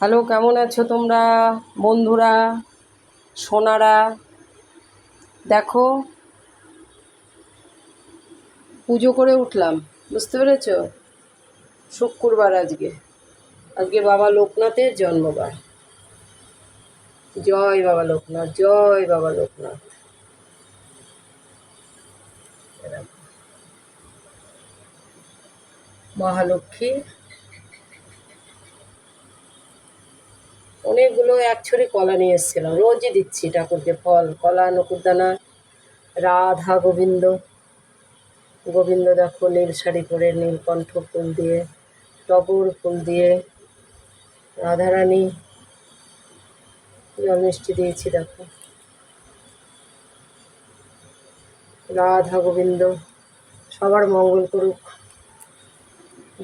Hello, কেমন আছো তোমরা বন্ধুরা, সোনারা? দেখো, পুজো করে উঠলাম, বুঝতে পেরেছো? শুক্রবার আজকে। আজকে বাবা লোকনাথের জন্মবার। জয় বাবা লোকনাথ, জয় বাবা লোকনাথ। মহালক্ষ্মী অনেকগুলো এক ছড়ি কলা নিয়ে এসেছিলাম, রোজই দিচ্ছি ঠাকুরকে ফল, কলা, নকুরদানা। রাধা গোবিন্দ, গোবিন্দ দেখো নীল শাড়ি পরে, নীলকণ্ঠ ফুল দিয়ে, টগর ফুল দিয়ে, রাধারানী জল মিষ্টি দিয়েছি দেখো। রাধা গোবিন্দ সবার মঙ্গল করুক।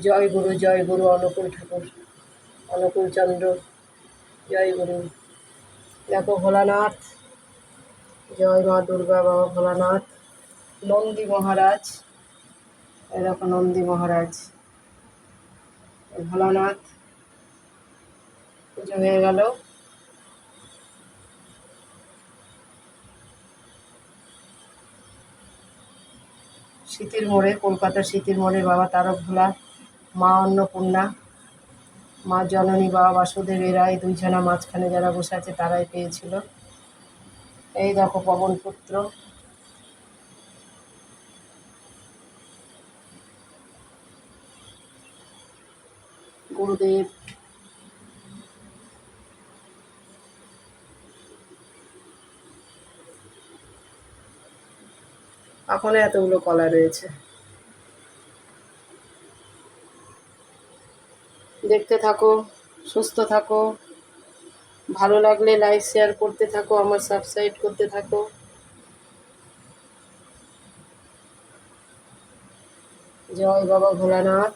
জয় গুরু অনুকূল ঠাকুর, অনুকূল চন্দ্র, জয় গুরু। দেখো ভোলানাথ, জয় মা দুর্গা, বাবা ভোলানাথ। নন্দী মহারাজ, এই দেখো নন্দী মহারাজ, ভোলানাথ। পুজো হয়ে গেল। স্মৃতির মোড়ে, কলকাতার স্মৃতির মোড়ে বাবা তারক ভোলা, মা অন্নপূর্ণা, মা জননী, বাবা বাসুদেব, এরা এই দুইজনা মাঝখানে যারা বসে আছে তারাই পেয়েছিল। এই দেখো পবন পুত্র, গুরুদেব। এখনো এতগুলো কলা রয়েছে। দেখতে থাকো, সুস্থ থাকো, ভালো লাগলে লাইক শেয়ার করতে থাকো, আমার সাবস্ক্রাইব করতে থাকো। জয় বাবা ভোলানাথ।